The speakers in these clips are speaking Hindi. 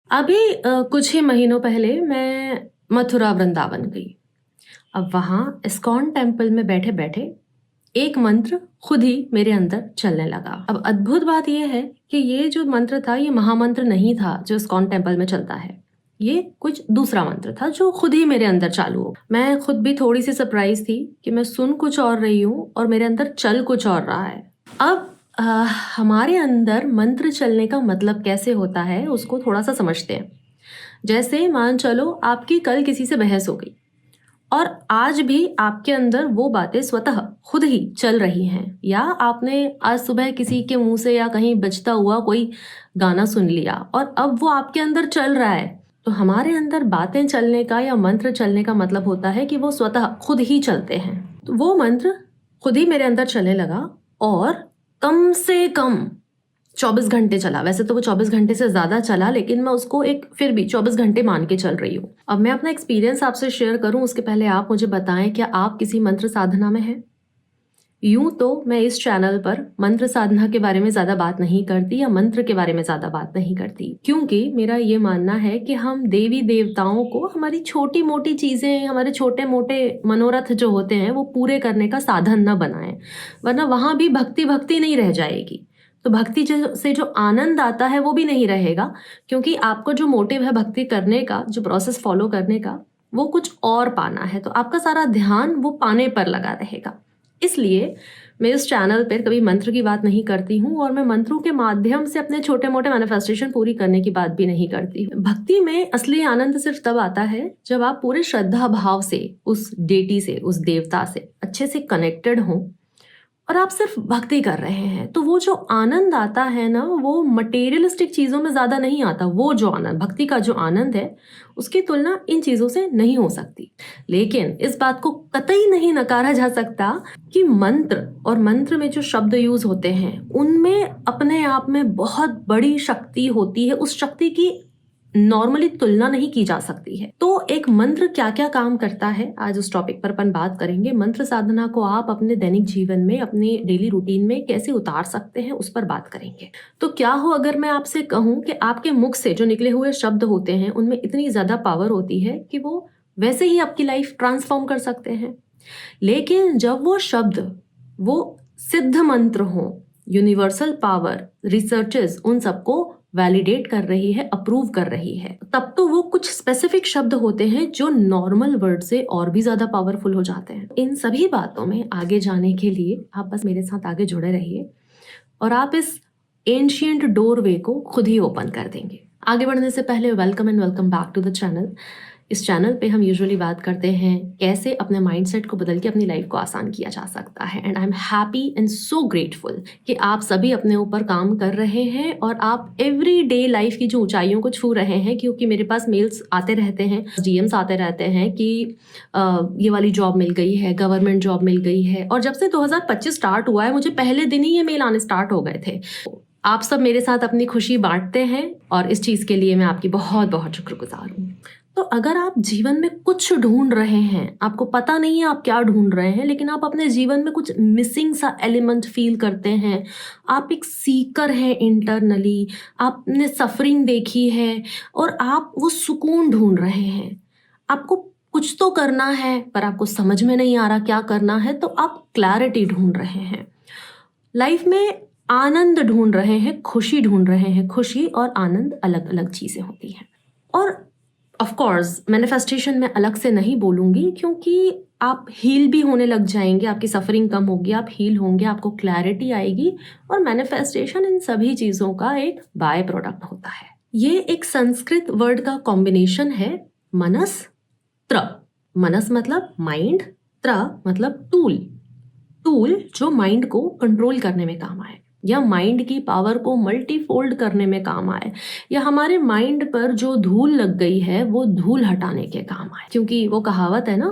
अभी कुछ ही महीनों पहले मैं मथुरा वृंदावन गई। अब वहाँ इस्कॉन टेम्पल में बैठे-बैठे एक मंत्र खुद ही मेरे अंदर चलने लगा। अब अद्भुत बात ये है कि ये जो मंत्र था ये महामंत्र नहीं था जो इस्कॉन टेम्पल में चलता है। ये कुछ दूसरा मंत्र था जो खुद ही मेरे अंदर चालू हो। मैं खुद भी थोड़ी-सी सरप्राइज़ थी कि मैं सुन कुछ और रही हूँ और मेरे अंदर चल कुछ और रहा है। अब अ, हमारे अंदर मंत्र चलने का मतलब कैसे होता है उसको थोड़ा-सा समझते हैं। जैसे मान चलो आपकी कल किसी से बहस हो गई और आज भी आपके अंदर वो बातें स्वतः खुद ही चल रही हैं, या आपने आज सुबह किसी के मुंह से या कहीं बजता हुआ कोई गाना सुन लिया और अब वो आपके अंदर चल रहा है। तो हमारे अंदर बातें चलने का या मंत्र चलने का मतलब होता है कि वो स्वतः खुद ही चलते हैं। तो वो मंत्र खुद ही मेरे अंदर चलने लगा और कम से कम 24 घंटे चला। वैसे तो वो 24 घंटे से ज़्यादा चला, लेकिन मैं उसको एक फिर भी 24 घंटे मान के चल रही हूँ। अब मैं अपना एक्सपीरियंस आपसे शेयर करूँ उसके पहले आप मुझे बताएं, क्या आप किसी मंत्र साधना में हैं? यूँ तो मैं इस चैनल पर मंत्र साधना के बारे में ज़्यादा बात नहीं करती या मंत्र के बारे में ज़्यादा बात नहीं करती, क्योंकि मेरा ये मानना है कि हम देवी देवताओं को हमारी छोटी-मोटी चीज़ें, हमारे छोटे-मोटे मनोरथ जो होते हैं वो पूरे करने का साधन न बनाएँ, वरना वहाँ भी भक्ति नहीं रह जाएगी। तो भक्ति से जो आनंद आता है वो भी नहीं रहेगा, क्योंकि आपको जो मोटिव है भक्ति करने का, जो प्रोसेस फॉलो करने का, वो कुछ और पाना है, तो आपका सारा ध्यान वो पाने पर लगा रहेगा। इसलिए मैं इस चैनल पर कभी मंत्र की बात नहीं करती हूँ और मैं मंत्रों के माध्यम से अपने छोटे-मोटे मैनिफेस्टेशन पूरी करने की बात भी नहीं करती हूँ। भक्ति में असली आनंद सिर्फ तब आता है जब आप पूरे श्रद्धा भाव से उस डेटी से, उस देवता से अच्छे से कनेक्टेड हों और आप सिर्फ भक्ति कर रहे हैं। तो वो जो आनंद आता है ना, वो मटेरियलिस्टिक चीज़ों में ज़्यादा नहीं आता। वो जो आनंद, भक्ति का जो आनंद है, उसकी तुलना इन चीज़ों से नहीं हो सकती। लेकिन इस बात को कतई नहीं नकारा जा सकता कि मंत्र और मंत्र में जो शब्द यूज़ होते हैं, उनमें अपने आप में बहुत बड़ी शक्ति होती है। उस शक्ति की नॉर्मली तुलना नहीं की जा सकती है। तो एक मंत्र क्या-क्या काम करता है, आज उस टॉपिक पर अपन बात करेंगे। मंत्र साधना को आप अपने दैनिक जीवन में, अपने डेली रूटीन में कैसे उतार सकते हैं, उस पर बात करेंगे। तो क्या हो अगर मैं आपसे कहूँ कि आपके मुख से जो निकले हुए शब्द होते हैं, उनमें इतनी ज़्यादा पावर होती है कि वो वैसे ही आपकी लाइफ ट्रांसफॉर्म कर सकते हैं। लेकिन जब वो शब्द, वो सिद्ध मंत्र हों, यूनिवर्सल पावर, रिसर्चेस उन सबको वैलिडेट कर रही है, अप्रूव कर रही है, तब तो वो कुछ स्पेसिफिक शब्द होते हैं जो नॉर्मल वर्ड से और भी ज्यादा पावरफुल हो जाते हैं। इन सभी बातों में आगे जाने के लिए आप बस मेरे साथ आगे जुड़े रहिए और आप इस एंशिएंट डोरवे को खुद ही ओपन कर देंगे। आगे बढ़ने से पहले welcome and welcome back to the channel. इस चैनल पे हम यूजुअली बात करते हैं कैसे अपने माइंडसेट को बदल के अपनी लाइफ को आसान किया जा सकता है। And I am happy and so grateful कि आप सभी अपने ऊपर काम कर रहे हैं और आप एवरी डे लाइफ की जो ऊंचाइयों को छू रहे हैं, क्योंकि मेरे पास मेल्स आते रहते हैं, डीएम्स आते रहते हैं कि ये वाली जॉब मिल गई है, गवर्नमेंट जॉब मिल गई है। और जब से 2025 स्टार्ट हुआ है, मुझे पहले दिन ही ये मेल आने स्टार्ट हो गए थे। आप सब मेरे साथ अपनी खुशी बांटते हैं और इस चीज़ के लिए मैं आपकी बहुत बहुत शुक्रगुजार हूँ। तो अगर आप जीवन में कुछ ढूंढ रहे हैं, आपको पता नहीं है आप क्या ढूंढ रहे हैं, लेकिन आप अपने जीवन में कुछ मिसिंग सा एलिमेंट फील करते हैं, आप एक सीकर हैं इंटरनली, आपने सफरिंग देखी है और आप वो सुकून ढूंढ रहे हैं, आपको कुछ तो करना है पर आपको समझ में नहीं आ रहा क्या करना है, तो आप क्लैरिटी ढूंढ रहे हैं, लाइफ में आनंद ढूंढ रहे हैं, खुशी ढूंढ रहे हैं। खुशी और आनंद अलग अलग चीज़ें होती हैं। और ऑफ कोर्स मैनिफेस्टेशन में अलग से नहीं बोलूँगी, क्योंकि आप हील भी होने लग जाएंगे, आपकी सफरिंग कम होगी, आप हील होंगे, आपको क्लैरिटी आएगी। और मैनिफेस्टेशन इन सभी चीज़ों का एक बाय प्रोडक्ट होता है। ये एक संस्कृत वर्ड का कॉम्बिनेशन है, मनस त्र। मनस मतलब माइंड, त्र मतलब टूल। टूल जो माइंड को कंट्रोल करने में काम आए, या माइंड की पावर को मल्टीफोल्ड करने में काम आए, या हमारे माइंड पर जो धूल लग गई है वो धूल हटाने के काम आए। क्योंकि वो कहावत है ना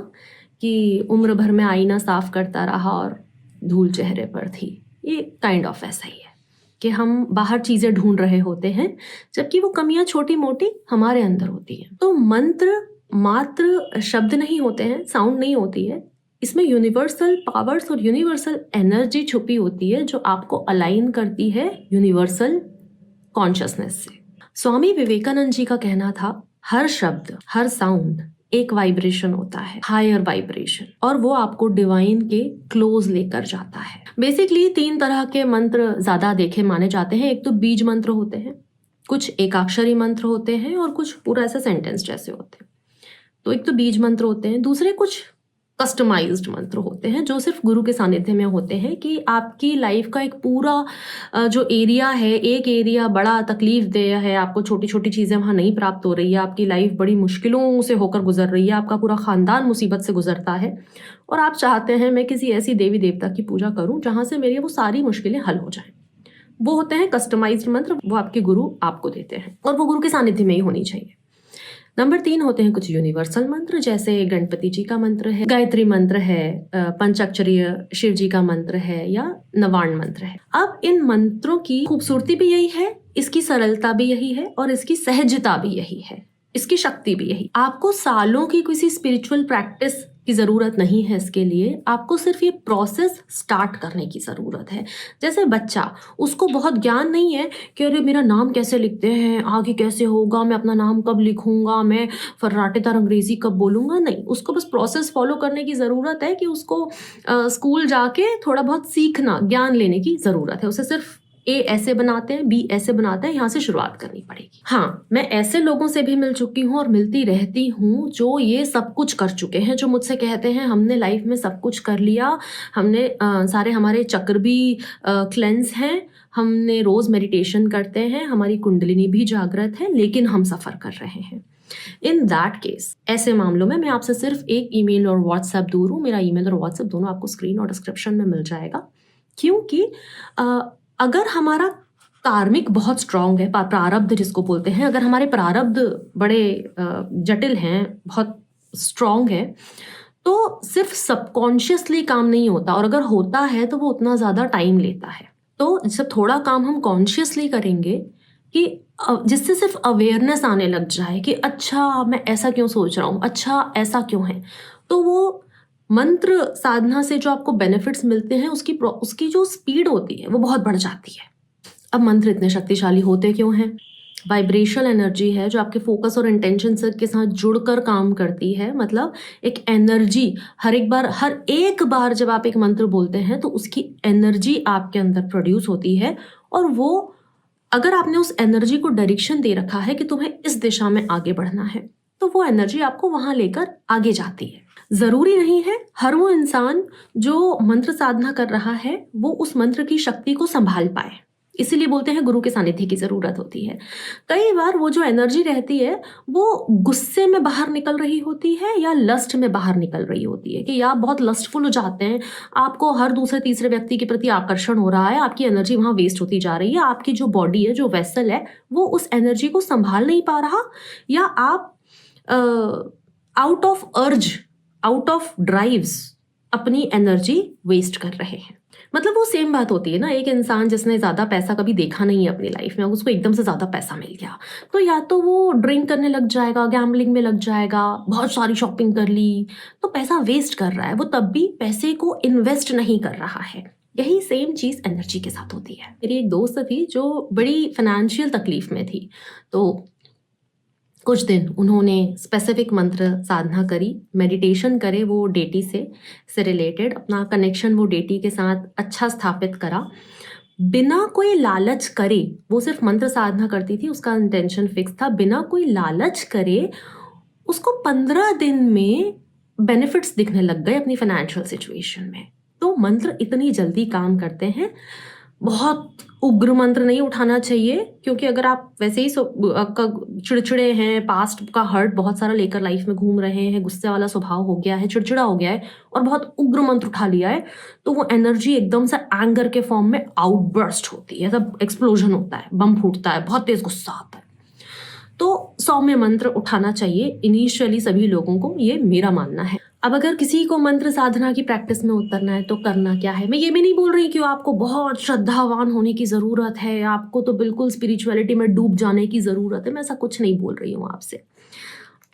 कि उम्र भर में आईना साफ करता रहा और धूल चेहरे पर थी। ये काइंड ऑफ ऐसा ही है कि हम बाहर चीजें ढूंढ रहे होते हैं, जबकि वो कमियां छोटी मोटी हमारे अंदर होती हैं। तो मंत्र मात्र शब्द नहीं होते हैं, साउंड नहीं होती है, इसमें यूनिवर्सल पावर्स और यूनिवर्सल एनर्जी छुपी होती है जो आपको अलाइन करती है यूनिवर्सल कॉन्शियसनेस से। स्वामी विवेकानंद जी का कहना था, हर शब्द, हर साउंड एक वाइब्रेशन होता है, हायर वाइब्रेशन, और वो आपको डिवाइन के क्लोज लेकर जाता है। बेसिकली 3 तरह के मंत्र ज्यादा देखे माने जाते हैं। एक तो बीज मंत्र होते हैं, कुछ एकाक्षरी मंत्र होते हैं, और कुछ पूरा ऐसा सेंटेंस जैसे होते हैं। तो एक तो बीज मंत्र होते हैं, दूसरे कुछ कस्टमाइज्ड मंत्र होते हैं जो सिर्फ गुरु के सानिध्य में होते हैं, कि आपकी लाइफ का एक पूरा जो एरिया है, एक एरिया बड़ा तकलीफ दे है, आपको छोटी छोटी चीजें वहां नहीं प्राप्त हो रही है, आपकी लाइफ बड़ी मुश्किलों से होकर गुजर रही है, आपका पूरा खानदान मुसीबत से गुजरता है, और आप चाहते हैं मैं किसी ऐसी देवी देवता की पूजा करूं जहां से मेरी वो सारी मुश्किलें हल हो जाएं। वो होते हैं कस्टमाइज्ड मंत्र, वो आपके गुरु आपको देते हैं, और वो गुरु के सानिध्य में ही होनी चाहिए। नंबर 3 होते हैं कुछ यूनिवर्सल मंत्र, जैसे गणपति जी का मंत्र है, गायत्री मंत्र है, पंचाक्षरीय शिव जी का मंत्र है, या नवार्ण मंत्र है। अब इन मंत्रों की खूबसूरती भी यही है, इसकी सरलता भी यही है, और इसकी सहजता भी यही है, इसकी शक्ति भी यही। आपको सालों की किसी स्पिरिचुअल प्रैक्टिस की जरूरत नहीं है इसके लिए, आपको सिर्फ ये प्रोसेस स्टार्ट करने की जरूरत है। जैसे बच्चा, उसको बहुत ज्ञान नहीं है कि अरे मेरा नाम कैसे लिखते हैं, आगे कैसे होगा, मैं अपना नाम कब लिखूंगा, मैं फर्राटेदार अंग्रेजी कब बोलूंगा, नहीं, उसको बस प्रोसेस फॉलो करने की जरूरत है, कि उसको स्कूल जाके थोड़ा बहुत सीखना, ज्ञान लेने की जरूरत है। उसे सिर्फ ए ऐसे बनाते हैं, बी ऐसे बनाते हैं, यहाँ से शुरुआत करनी पड़ेगी। हाँ, मैं ऐसे लोगों से भी मिल चुकी हूँ और मिलती रहती हूँ जो ये सब कुछ कर चुके हैं, जो मुझसे कहते हैं हमने लाइफ में सब कुछ कर लिया, हमने सारे हमारे चक्र भी क्लेंस हैं, हमने रोज मेडिटेशन करते हैं, हमारी कुंडलिनी भी जागृत है, लेकिन हम सफर कर रहे हैं। इन दैट केस, ऐसे मामलों में मैं आपसे सिर्फ एक ईमेल और व्हाट्सएप दूर हूँ। मेरा ईमेल और व्हाट्सएप दोनों आपको स्क्रीन और डिस्क्रिप्शन में मिल जाएगा, क्योंकि अगर हमारा कार्मिक बहुत स्ट्रांग है, प्रारब्ध जिसको बोलते हैं, अगर हमारे प्रारब्ध बड़े जटिल हैं, बहुत स्ट्रांग है, तो सिर्फ सबकॉन्शियसली काम नहीं होता, और अगर होता है तो वो उतना ज़्यादा टाइम लेता है। तो जब थोड़ा काम हम कॉन्शियसली करेंगे, कि जिससे सिर्फ अवेयरनेस आने लग जाए कि अच्छा मैं ऐसा क्यों सोच रहा हूँ, अच्छा ऐसा क्यों है, तो वो मंत्र साधना से जो आपको बेनिफिट्स मिलते हैं, उसकी जो स्पीड होती है वो बहुत बढ़ जाती है। अब मंत्र इतने शक्तिशाली होते क्यों हैं? वाइब्रेशनल एनर्जी है जो आपके फोकस और इंटेंशन के साथ जुड़कर काम करती है। मतलब एक एनर्जी, हर एक बार जब आप एक मंत्र बोलते हैं तो उसकी एनर्जी आपके अंदर प्रोड्यूस होती है, और वो अगर आपने उस एनर्जी को डायरेक्शन दे रखा है कि तुम्हें इस दिशा में आगे बढ़ना है, तो वो एनर्जी आपको वहां लेकर आगे जाती है। जरूरी नहीं है हर वो इंसान जो मंत्र साधना कर रहा है वो उस मंत्र की शक्ति को संभाल पाए, इसीलिए बोलते हैं गुरु के सानिध्य की जरूरत होती है। कई बार वो जो एनर्जी रहती है वो गुस्से में बाहर निकल रही होती है, या लस्ट में बाहर निकल रही होती है, कि आप बहुत लस्टफुल हो जाते हैं, आपको हर दूसरे तीसरे व्यक्ति के प्रति आकर्षण हो रहा है, आपकी एनर्जी वहां वेस्ट होती जा रही है, आपकी जो बॉडी है, जो वेसल है, वो उस एनर्जी को संभाल नहीं पा रहा, या आप आउट ऑफ अर्ज, आउट ऑफ ड्राइव्स अपनी एनर्जी वेस्ट कर रहे हैं। मतलब वो सेम बात होती है ना, एक इंसान जिसने ज्यादा पैसा कभी देखा नहीं है अपनी लाइफ में, उसको एकदम से ज्यादा पैसा मिल गया, तो या तो वो ड्रिंक करने लग जाएगा, गैम्बलिंग में लग जाएगा, बहुत सारी शॉपिंग कर ली, तो पैसा वेस्ट कर रहा है, वो तब भी पैसे को इन्वेस्ट नहीं कर रहा है। यही सेम चीज एनर्जी के साथ होती है। मेरी एक दोस्त थी जो बड़ी फाइनेंशियल तकलीफ में थी, तो कुछ दिन उन्होंने स्पेसिफिक मंत्र साधना करी, मेडिटेशन करे, वो डेटी से रिलेटेड अपना कनेक्शन वो डेटी के साथ अच्छा स्थापित करा, बिना कोई लालच करे। वो सिर्फ मंत्र साधना करती थी, उसका इंटेंशन फिक्स था, बिना कोई लालच करे उसको 15 दिन में बेनिफिट्स दिखने लग गए अपनी फाइनेंशियल सिचुएशन में। तो मंत्र इतनी जल्दी काम करते हैं। बहुत उग्र मंत्र नहीं उठाना चाहिए, क्योंकि अगर आप वैसे ही चिड़चिड़े हैं, पास्ट का हर्ट बहुत सारा लेकर लाइफ में घूम रहे हैं, गुस्से वाला स्वभाव हो गया है, चिड़चिड़ा हो गया है, और बहुत उग्र मंत्र उठा लिया है, तो वो एनर्जी एकदम से एंगर के फॉर्म में आउटबर्स्ट होती है, सब एक्सप्लोजन होता है, बम फूटता है, बहुत तेज गुस्सा आता है। तो सौम्य मंत्र उठाना चाहिए इनिशियली सभी लोगों को, ये मेरा मानना है। अब अगर किसी को मंत्र साधना की प्रैक्टिस में उतरना है तो करना क्या है? मैं ये भी नहीं बोल रही कि आपको बहुत श्रद्धावान होने की जरूरत है, आपको तो बिल्कुल स्पिरिचुअलिटी में डूब जाने की जरूरत है, मैं ऐसा कुछ नहीं बोल रही हूँ आपसे।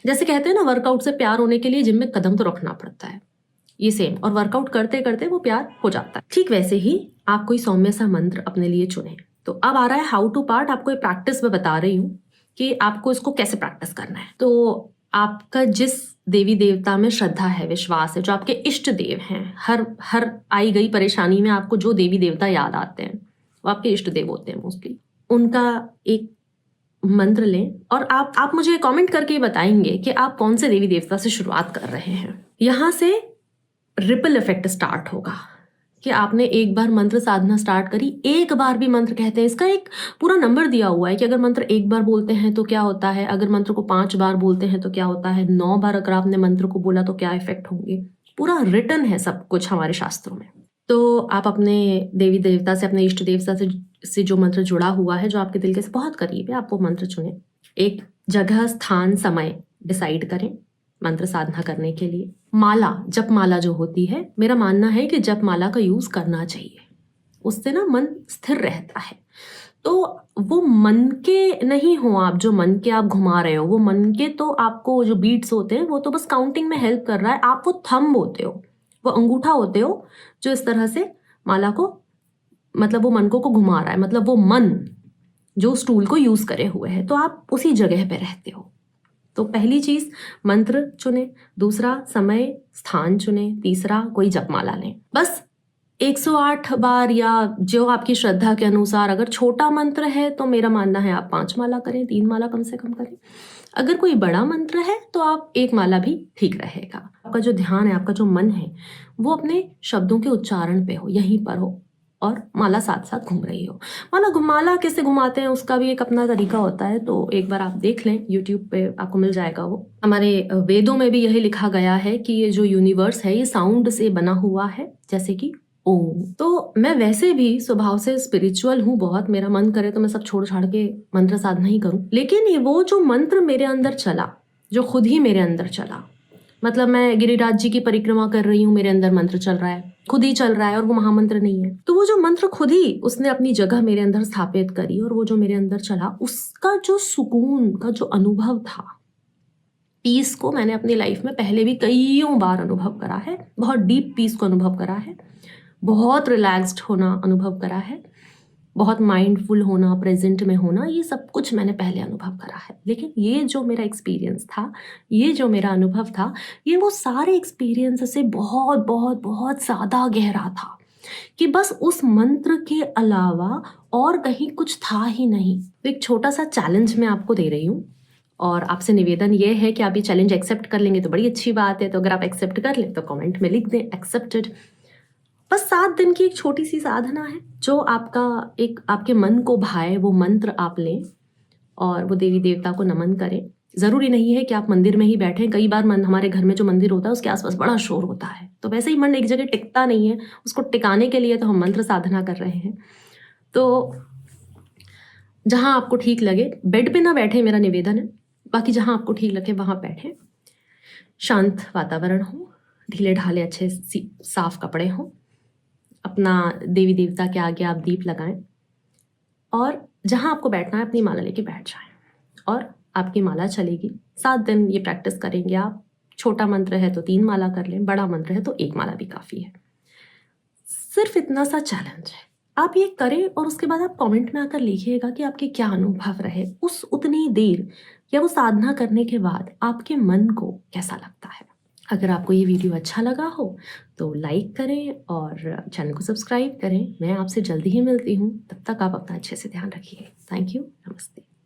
जैसे कहते हैं ना, वर्कआउट से प्यार होने के लिए जिम में कदम तो रखना पड़ता है, ये सेम, और वर्कआउट करते करते वो प्यार हो जाता है। ठीक वैसे ही आप कोई सौम्य सा मंत्र अपने लिए चुने। तो अब आ रहा है हाउ टू पार्ट। आपको ये प्रैक्टिस में बता रही हूँ कि आपको इसको कैसे प्रैक्टिस करना है। तो आपका जिस देवी देवता में श्रद्धा है, विश्वास है, जो आपके इष्ट देव हैं, हर आई गई परेशानी में आपको जो देवी देवता याद आते हैं वो आपके इष्ट देव होते हैं मोस्टली। उनका एक मंत्र लें और आप मुझे कमेंट करके बताएंगे कि आप कौन से देवी देवता से शुरुआत कर रहे हैं। यहाँ से रिपल इफेक्ट स्टार्ट होगा कि आपने एक बार मंत्र साधना स्टार्ट करी, एक बार भी मंत्र कहते हैं, इसका एक पूरा नंबर दिया हुआ है कि अगर मंत्र एक बार बोलते हैं तो क्या होता है, अगर मंत्र को 5 बार बोलते हैं तो क्या होता है, 9 बार अगर आपने मंत्र को बोला तो क्या इफेक्ट होंगे। पूरा रिटन है सब कुछ हमारे शास्त्रों में। तो आप अपने देवी देवता से, अपने इष्ट देवता से जो मंत्र जुड़ा हुआ है, जो आपके दिल के से बहुत करीब है, आप वो मंत्र चुनें। एक जगह, स्थान, समय डिसाइड करें मंत्र साधना करने के लिए। माला, जप माला जो होती है, मेरा मानना है कि जप माला का यूज करना चाहिए, उससे ना मन स्थिर रहता है। तो वो मन के नहीं हो आप, जो मन के आप घुमा रहे हो, वो मन के तो आपको जो बीट्स होते हैं वो तो बस काउंटिंग में हेल्प कर रहा है। आप वो थंब होते हो, वो अंगूठा होते हो जो इस तरह से माला को, मतलब वो मन को घुमा रहा है, मतलब वो मन जो स्टूल को यूज करे हुए है, तो आप उसी जगह पे रहते हो। तो पहली चीज मंत्र चुने, दूसरा समय स्थान चुने, तीसरा कोई जपमाला लें। बस 108 बार या जो आपकी श्रद्धा के अनुसार। अगर छोटा मंत्र है तो मेरा मानना है आप 5 माला करें, 3 माला कम से कम करें। अगर कोई बड़ा मंत्र है तो आप 1 माला भी ठीक रहेगा। आपका जो ध्यान है, आपका जो मन है, वो अपने शब्दों के उच्चारण पे हो, यहीं पर हो, और माला साथ साथ घूम रही हो। माला कैसे घुमाते हैं उसका भी एक अपना तरीका होता है, तो एक बार आप देख लें, यूट्यूब पे आपको मिल जाएगा वो। हमारे वेदों में भी यही लिखा गया है कि ये जो यूनिवर्स है ये साउंड से बना हुआ है, जैसे कि ओम। तो मैं वैसे भी स्वभाव से स्पिरिचुअल हूँ बहुत, मेरा मन करे तो मैं सब छोड़ छाड़ के मंत्र साधना ही करूँ, लेकिन वो जो मंत्र मेरे अंदर चला, जो खुद ही मेरे अंदर चला, मतलब मैं गिरिराज जी की परिक्रमा कर रही हूँ, मेरे अंदर मंत्र चल रहा है, खुद ही चल रहा है, और वो महामंत्र नहीं है। तो वो जो मंत्र खुद ही उसने अपनी जगह मेरे अंदर स्थापित करी, और वो जो मेरे अंदर चला, उसका जो सुकून का जो अनुभव था, पीस को मैंने अपनी लाइफ में पहले भी कईयों बार अनुभव करा है। बहुत डीप पीस को अनुभव करा है, बहुत रिलैक्स्ड होना अनुभव करा है, बहुत माइंडफुल होना, प्रेजेंट में होना, ये सब कुछ मैंने पहले अनुभव करा है। लेकिन ये जो मेरा एक्सपीरियंस था, ये जो मेरा अनुभव था, ये वो सारे एक्सपीरियंस से बहुत बहुत बहुत ज़्यादा गहरा था कि बस उस मंत्र के अलावा और कहीं कुछ था ही नहीं। तो एक छोटा सा चैलेंज मैं आपको दे रही हूँ, और आपसे निवेदन ये है कि आप ये चैलेंज एक्सेप्ट कर लेंगे तो बड़ी अच्छी बात है। तो अगर आप एक्सेप्ट कर लें तो कमेंट में लिख दें एक्सेप्टेड। बस 7 दिन की एक छोटी सी साधना है, जो आपके मन को भाए, वो मंत्र आप लें और वो देवी देवता को नमन करें। ज़रूरी नहीं है कि आप मंदिर में ही बैठें। कई बार हमारे घर में जो मंदिर होता है उसके आसपास बड़ा शोर होता है, तो वैसे ही मन एक जगह टिकता नहीं है, उसको टिकाने के लिए तो हम मंत्र साधना कर रहे हैं। तो जहाँ आपको ठीक लगे, बेड पे ना बैठे, मेरा निवेदन है, बाकी जहाँ आपको ठीक लगे वहाँ बैठें। शांत वातावरण हो, ढीले ढाले अच्छे साफ कपड़े हों, अपना देवी देवता के आगे आप दीप लगाएं, और जहां आपको बैठना है अपनी माला लेके बैठ जाएं, और आपकी माला चलेगी। 7 दिन ये प्रैक्टिस करेंगे आप। छोटा मंत्र है तो 3 माला कर लें, बड़ा मंत्र है तो 1 माला भी काफ़ी है। सिर्फ इतना सा चैलेंज है, आप ये करें और उसके बाद आप कमेंट में आकर लिखिएगा कि आपके क्या अनुभव रहे उस उतनी देर या वो साधना करने के बाद, आपके मन को कैसा लगता है। अगर आपको ये वीडियो अच्छा लगा हो तो लाइक करें और चैनल को सब्सक्राइब करें। मैं आपसे जल्दी ही मिलती हूँ, तब तक आप अपना अच्छे से ध्यान रखिए। थैंक यू, नमस्ते।